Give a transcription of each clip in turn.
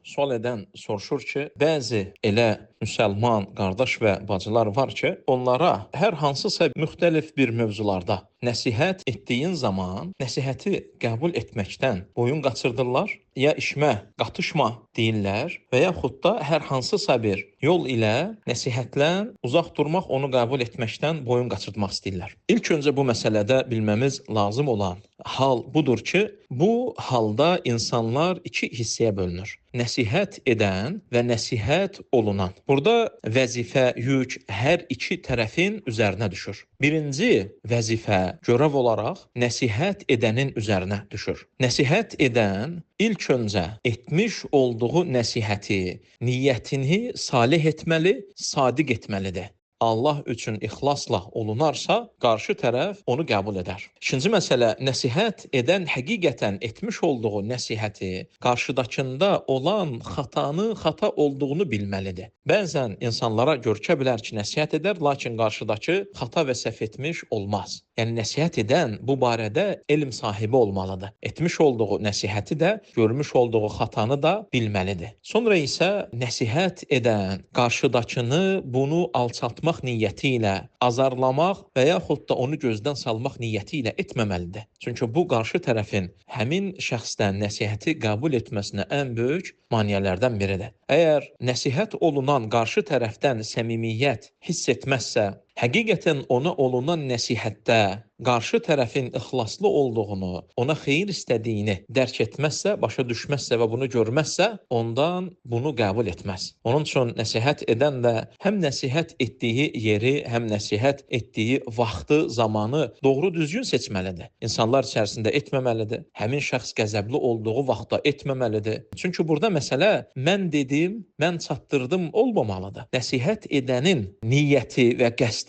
sual edən soruşur ki, bəzi elə müsəlman qardaş və bacılar var ki, onlara hər hansısa müxtəlif bir mövzularda nəsihət etdiyin zaman nəsihəti qəbul etməkdən boyun qaçırdırlar, ya işmə, qatışma deyirlər və yaxud da hər hansısa bir yol ilə nəsihətlə uzaq durmaq, onu qəbul etməkdən boyun qaçırtmaq istəyirlər. İlk öncə bu məsələdə bilməmiz lazım olan hal budur ki, bu halda insanlar iki hissəyə bölünür. Nəsihət edən və nəsihət olunan. Burada vəzifə, yük hər iki tərəfin üzərinə düşür. Birinci vəzifə görəv olaraq nəsihət edənin üzərinə düşür. Nəsihət edən ilk öncə etmiş olduğu nəsihəti, niyyətini salih etməli, sadiq etməlidir. Allah üçün ixlasla olunarsa, qarşı tərəf onu qəbul edər. İkinci məsələ, nəsihət edən həqiqətən etmiş olduğu nəsihəti qarşıdakında olan xatanı xata olduğunu bilməlidir. Bəzən insanlara görkə bilər ki, nəsihət edər, lakin qarşıdakı xata və səhv etmiş olmaz. Yəni, nəsihət edən bu barədə elm sahibi olmalıdır. Etmiş olduğu nəsihəti də, görmüş olduğu xatanı da bilməlidir. Sonra isə nəsihət edən qarşıdakını bunu alçaltmaq niyyəti ilə, azarlamaq və yaxud da onu gözdən salmaq niyyəti ilə etməməlidir. Çünki bu qarşı tərəfin həmin şəxsdən nəsihəti qəbul etməsinə ən böyük maneələrdən biridir. Əgər nəsihət olunan qarşı tərəfdən səmimiyyət hiss etməzsə, həqiqətən ona olunan nəsihətdə qarşı tərəfin ixlaslı olduğunu, ona xeyir istədiyini dərk etməzsə, başa düşməzsə və bunu görməzsə, ondan bunu qəbul etməz. Onun üçün nəsihət edən də həm nəsihət etdiyi yeri, həm nəsihət etdiyi vaxtı, zamanı doğru düzgün seçməlidir. İnsanlar içərisində etməməlidir. Həmin şəxs qəzəbli olduğu vaxtda etməməlidir. Çünki burada məsələ mən dedim, mən çatdırdım olmamalıdır. Nəsihət edənin niyyəti və qəsdi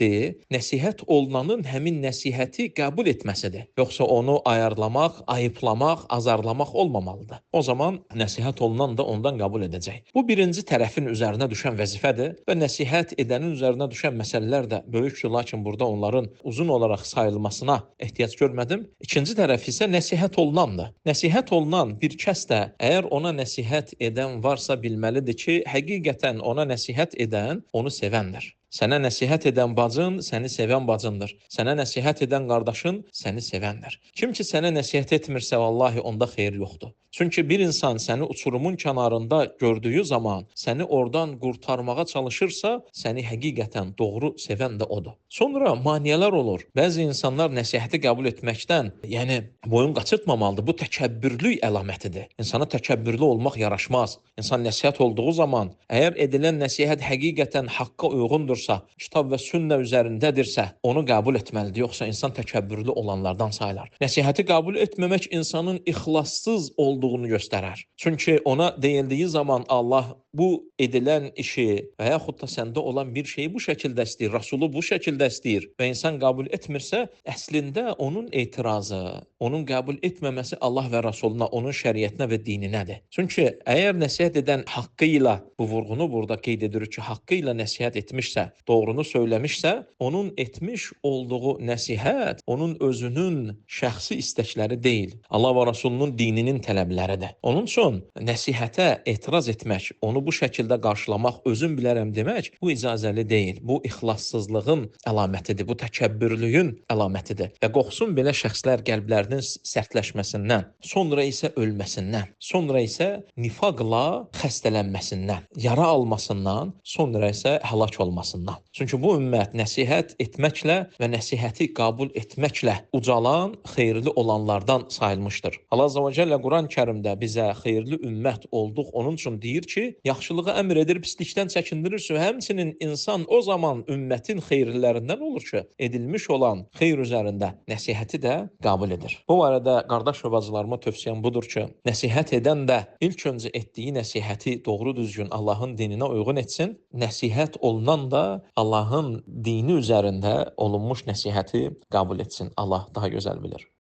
nəsihət olunanın həmin nəsihəti qəbul etməsidir. Yoxsa onu ayarlamaq, ayıplamaq, azarlamaq olmamalıdır. O zaman nəsihət olunan da ondan qəbul edəcək. Bu birinci tərəfin üzərinə düşən vəzifədir və nəsihət edənin üzərinə düşən məsələlər də böyükdür, lakin burada onların uzun olaraq sayılmasına ehtiyac görmədim. İkinci tərəf isə nəsihət olunandır. Nəsihət olunan bir kəs də əgər ona nəsihət edən varsa bilməlidir ki, həqiqətən ona nəsihət edən onu sevəndir. Sənə nəsihət edən bacın səni sevən bacındır. Sənə nəsihət edən qardaşın səni sevəndir. Kim ki sənə nəsihət etmirsə, vallahi onda xeyir yoxdur. Çünki bir insan səni uçurumun kənarında gördüyü zaman səni oradan qurtarmağa çalışırsa, səni həqiqətən doğru sevən də odur. Sonra maneələr olur. Bəzi insanlar nəsihəti qəbul etməkdən, yəni boyun qaçırtmamalıdır. Bu təkəbbürlük əlamətidir. İnsana təkəbbürlü olmaq yaraşmaz. İnsan nəsihət olduğu zaman, əgər edilən nəsihət həqiqətən haqqa uyğundursa, kitab və sünnə üzərindədirsə, onu qəbul etməlidir. Yoxsa insan təkəbbürlü olanlardan sayılar. Nəsihəti qəbul etməmək insanın ixlassız olduğunu göstərər. Çünki ona deyildiyi zaman Allah bu edilən işi və yaxud da səndə olan bir şeyi bu şəkildə istəyir, Rasulü bu şəkildə istəyir və insan qəbul etmirsə, əslində onun etirazı, onun qəbul etməməsi Allah və Rasuluna, onun şəriətinə və dininədir. Çünki əgər nəsihət edən haqqı ilə, bu vurğunu burada qeyd edirik ki, haqqı ilə nəsihət etmişsə, doğrunu söyləmişsə, onun etmiş olduğu nəsihət onun özünün şəxsi istəkləri deyil, Allah və Rasulunun dininin tələbləridir. Onun üçün nəsihətə etiraz etmək, onu bu şəkildə qarşılamaq, özüm bilərəm demək, bu icazəli deyil. Bu ixlassızlığın əlamətidir, bu təkəbbürlüyün əlamətidir. Və qorxsun belə şəxslər qəlblərinin sərtləşməsindən, sonra isə ölməsindən, sonra isə nifaqla xəstələnməsindən, yara almasından, sonra isə həlak olmasından. Çünki bu ümmət nəsihət etməklə və nəsihəti qəbul etməklə ucalan, xeyirli olanlardan sayılmışdır. Allah Azza və Cəllə Quran-Kərimdə bizə xeyirli ümmət olduq, onun üçün deyir ki, yaxşılığı əmr edir, pislikdən çəkindirirsə, həmçinin insan o zaman ümmətin xeyirlilərindən olur ki, edilmiş olan xeyr üzərində nəsihəti də qəbul edir. Bu barədə qardaş və bacılarıma tövsiyəm budur ki, nəsihət edən də ilk öncə etdiyi nəsihəti doğru düzgün Allahın dininə uyğun etsin, nəsihət olunan da Allahın dini üzərində olunmuş nəsihəti qəbul etsin. Allah daha gözəl bilir.